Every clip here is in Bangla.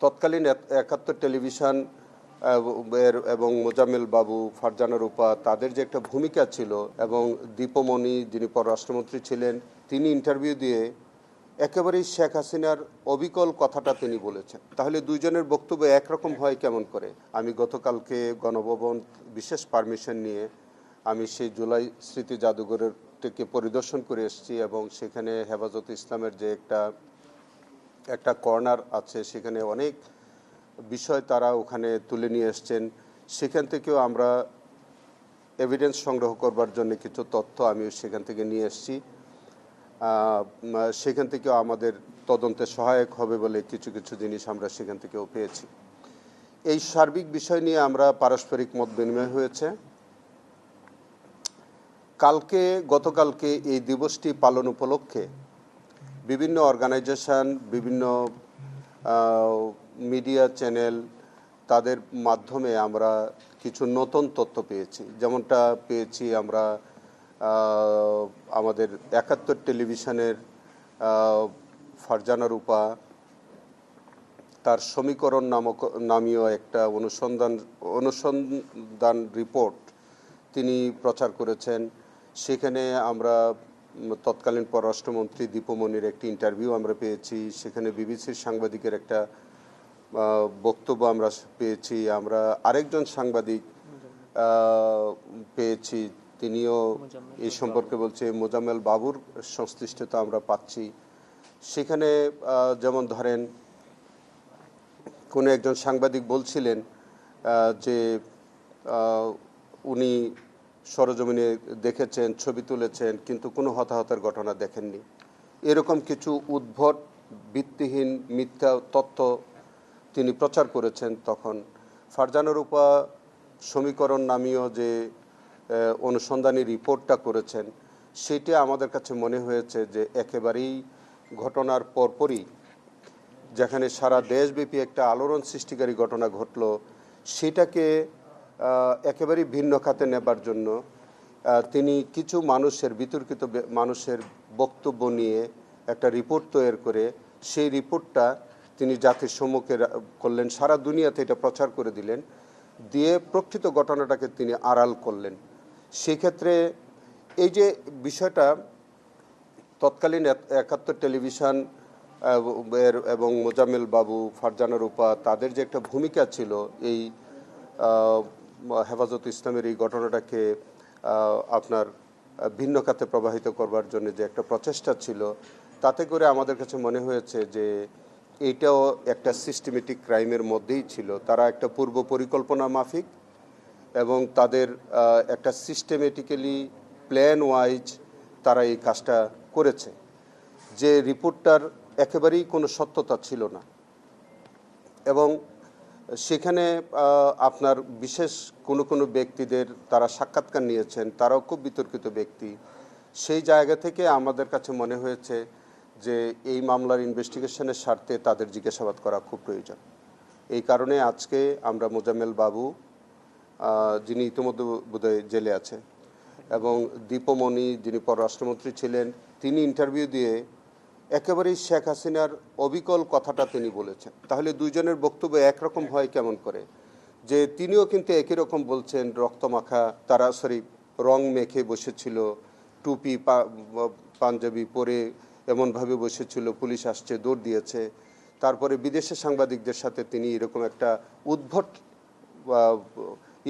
তৎকালীন একাত্তর টেলিভিশন এবং মোজাম্মেল বাবু, ফারজানা রূপা, তাদের যে একটা ভূমিকা ছিল, এবং দীপমণি যিনি পররাষ্ট্রমন্ত্রী ছিলেন, তিনি ইন্টারভিউ দিয়ে একেবারেই শেখ হাসিনার অবিকল কথাটা তিনি বলেছেন। তাহলে দুইজনের বক্তব্য একরকম হয় কেমন করে? আমি গতকালকে গণভবন বিশেষ পারমিশন নিয়ে আমি সেই জুলাই স্মৃতি জাদুঘরের থেকে পরিদর্শন করে এসেছি, এবং সেখানে হেফাজতে ইসলামের যে একটা কর্নার আছে, সেখানে অনেক বিষয় তারা ওখানে তুলে নিয়ে এসছেন। সেখান থেকেও আমরা এভিডেন্স সংগ্রহ করবার জন্য কিছু তথ্য আমি সেখান থেকে নিয়ে এসেছি। সেখান থেকেও আমাদের তদন্তে সহায়ক হবে বলে কিছু কিছু জিনিস আমরা সেখান থেকেও পেয়েছি। এই সার্বিক বিষয় নিয়ে আমরা পারস্পরিক মত বিনিময় হয়েছে। গতকালকে এই দিবসটি পালন উপলক্ষে বিভিন্ন অর্গানাইজেশন, বিভিন্ন মিডিয়া চ্যানেল, তাদের মাধ্যমে আমরা কিছু নতুন তথ্য পেয়েছি। যেমনটা পেয়েছি আমরা আমাদের একাত্তর টেলিভিশনের ফারজানা রূপা তার সমীকরণ নামীয় একটা অনুসন্ধান রিপোর্ট তিনি প্রচার করেছেন। সেখানে আমরা তৎকালীন পররাষ্ট্রমন্ত্রী দীপমণির একটি ইন্টারভিউ আমরা পেয়েছি। সেখানে বিবিসির সাংবাদিকের একটা বক্তব্য আমরা পেয়েছি। আমরা আরেকজন সাংবাদিক পেয়েছি, তিনিও এই সম্পর্কে বলছে। মোজাম্মেল বাবুর সংশ্লিষ্টতা আমরা পাচ্ছি। সেখানে যেমন ধরেন, কোনো একজন সাংবাদিক বলছিলেন যে উনি সরজমিনে দেখেছেন, ছবি তুলেছেন, কিন্তু কোনো হতাহতের ঘটনা দেখেননি। এরকম কিছু উদ্ভট, ভিত্তিহীন, মিথ্যা তথ্য তিনি প্রচার করেছেন। তখন ফারজানা রূপা সমীকরণ নামীয় যে অনুসন্ধানী রিপোর্টটা করেছেন, সেটা আমাদের কাছে মনে হয়েছে যে একেবারেই ঘটনার পরপরই, যেখানে সারা দেশব্যাপী একটা আলোড়ন সৃষ্টিকারী ঘটনা ঘটল, সেটাকে একেবারেই ভিন্ন খাতে নেবার জন্য তিনি কিছু বিতর্কিত মানুষের বক্তব্য নিয়ে একটা রিপোর্ট তৈরি করে সেই রিপোর্টটা তিনি জাতির সম্মুখে করলেন, সারা দুনিয়াতে এটা প্রচার করে দিলেন, দিয়ে প্রকৃত ঘটনাটাকে তিনি আড়াল করলেন। সেক্ষেত্রে এই যে বিষয়টা, তৎকালীন একাত্তর টেলিভিশন এবং মোজাম্মেল বাবু, ফারজানা রূপা, তাদের যে একটা ভূমিকা ছিল এই হেফাজত ইসলামের এই ঘটনাটাকে আপনার ভিন্ন খাতে প্রবাহিত করবার জন্য যে একটা প্রচেষ্টা ছিল, তাতে করে আমাদের কাছে মনে হয়েছে যে এইটাও একটা সিস্টেমেটিক ক্রাইমের মধ্যেই ছিল। তারা একটা পূর্ব পরিকল্পনা মাফিক এবং তাদের একটা সিস্টেমেটিক্যালি প্ল্যান ওয়াইজ তারা এই কাজটা করেছে। যে রিপোর্টটার একেবারেই কোনো সত্যতা ছিল না, এবং সেখানে আপনার বিশেষ কোনো ব্যক্তিদের তারা সাক্ষাৎকার নিয়েছেন, তারাও খুব বিতর্কিত ব্যক্তি। সেই জায়গা থেকে আমাদের কাছে মনে হয়েছে যে এই মামলার ইনভেস্টিগেশনের স্বার্থে তাদের জিজ্ঞাসাবাদ করা খুব প্রয়োজন। এই কারণে আজকে আমরা মোজাম্মেল বাবু, যিনি ইতিমধ্যে বোধহয় জেলে আছে, এবং দীপমণি যিনি পররাষ্ট্রমন্ত্রী ছিলেন, তিনি ইন্টারভিউ দিয়ে একেবারেই শেখ হাসিনার অবিকল কথাটা তিনি বলেছেন। তাহলে দুইজনের বক্তব্য একরকম হয় কেমন করে? যে তিনিও কিন্তু একই রকম বলছেন, রক্তমাখা রং মেখে বসেছিল, টুপি পাঞ্জাবি পরে এমনভাবে বসেছিল, পুলিশ আসছে, দৌড় দিয়েছে। তারপরে বিদেশের সাংবাদিকদের সাথে তিনি এরকম একটা উদ্ভট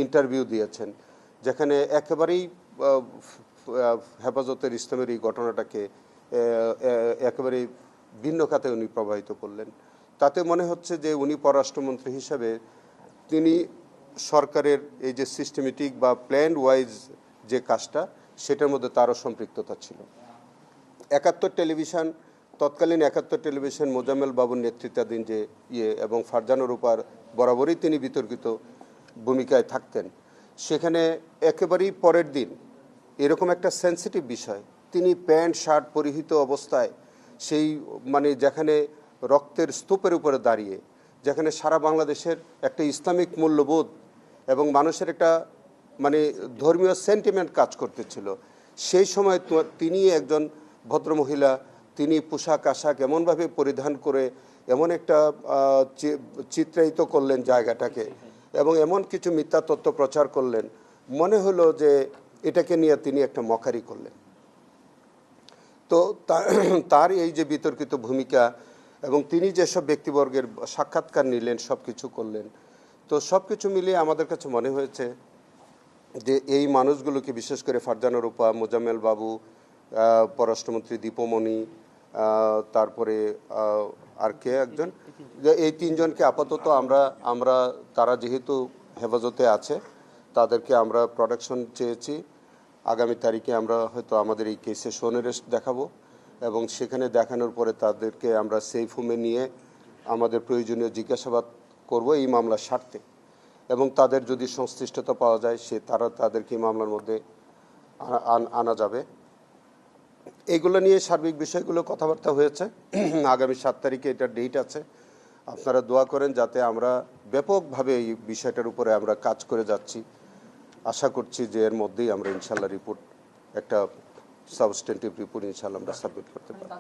ইন্টারভিউ দিয়েছেন, যেখানে একেবারেই হেফাজতের ইসলামের এই ঘটনাটাকে একেবারে ভিন্ন খাতে উনি প্রবাহিত করলেন। তাতে মনে হচ্ছে যে উনি পররাষ্ট্রমন্ত্রী হিসাবে তিনি সরকারের এই যে সিস্টেমেটিক বা প্ল্যান ওয়াইজ যে কাজটা, সেটার মধ্যে তারও সম্পৃক্ততা ছিল। তৎকালীন একাত্তর টেলিভিশন মোজাম্মেল বাবুর নেতৃত্বাধীন যে এবং ফারজানা রূপার বরাবরই তিনি বিতর্কিত ভূমিকায় থাকতেন। সেখানে একেবারেই পরের দিন এরকম একটা সেন্সিটিভ বিষয়, তিনি প্যান্ট শার্ট পরিহিত অবস্থায় যেখানে রক্তের স্তূপের উপরে দাঁড়িয়ে, যেখানে সারা বাংলাদেশের একটা ইসলামিক মূল্যবোধ এবং মানুষের একটা ধর্মীয় সেন্টিমেন্ট কাজ করতেছিল, সেই সময় তিনি একজন ভদ্রমহিলা, তিনি পোশাক আশাক এমনভাবে পরিধান করে এমন একটা চিত্রায়িত করলেন জায়গাটাকে, এবং এমন কিছু মিথ্যা তথ্য প্রচার করলেন, মনে হলো যে এটাকে নিয়ে তিনি একটা মকারি করলেন। তো তার এই যে বিতর্কিত ভূমিকা এবং তিনি যেসব ব্যক্তিবর্গের সাক্ষাৎকার নিলেন, সব কিছু করলেন, তো সব কিছু মিলিয়ে আমাদের কাছে মনে হয়েছে যে এই মানুষগুলোকে, বিশেষ করে ফারজানা রূপা, মোজাম্মেল বাবু, পররাষ্ট্রমন্ত্রী দীপমণি, তারপরে আর কে একজন, এই তিনজনকে আপাতত আমরা তারা যেহেতু হেফাজতে আছে, তাদেরকে আমরা প্রোডাকশন চেয়েছি। আগামী তারিখে আমরা হয়তো আমাদের এই কেসে সোনেরেস্ট দেখাবো, এবং সেখানে দেখানোর পরে তাদেরকে আমরা সেফ হোমে নিয়ে আমাদের প্রয়োজনীয় জিজ্ঞাসাবাদ করব এই মামলার স্বার্থে, এবং তাদের যদি সংশ্লিষ্টতা পাওয়া যায় তাদেরকে মামলার মধ্যে আনা যাবে। এইগুলো নিয়ে সার্বিক বিষয়গুলো কথাবার্তা হয়েছে। আগামী 7 তারিখে এটার ডেট আছে। আপনারা দোয়া করেন যাতে আমরা ব্যাপকভাবে এই বিষয়টার উপরে আমরা কাজ করে যাচ্ছি। আশা করছি যে এর মধ্যেই আমরা ইনশাল্লাহ রিপোর্ট, একটা সাবস্টেন্টিভ রিপোর্ট ইনশাল্লাহ আমরা সাবমিট করতে পারব।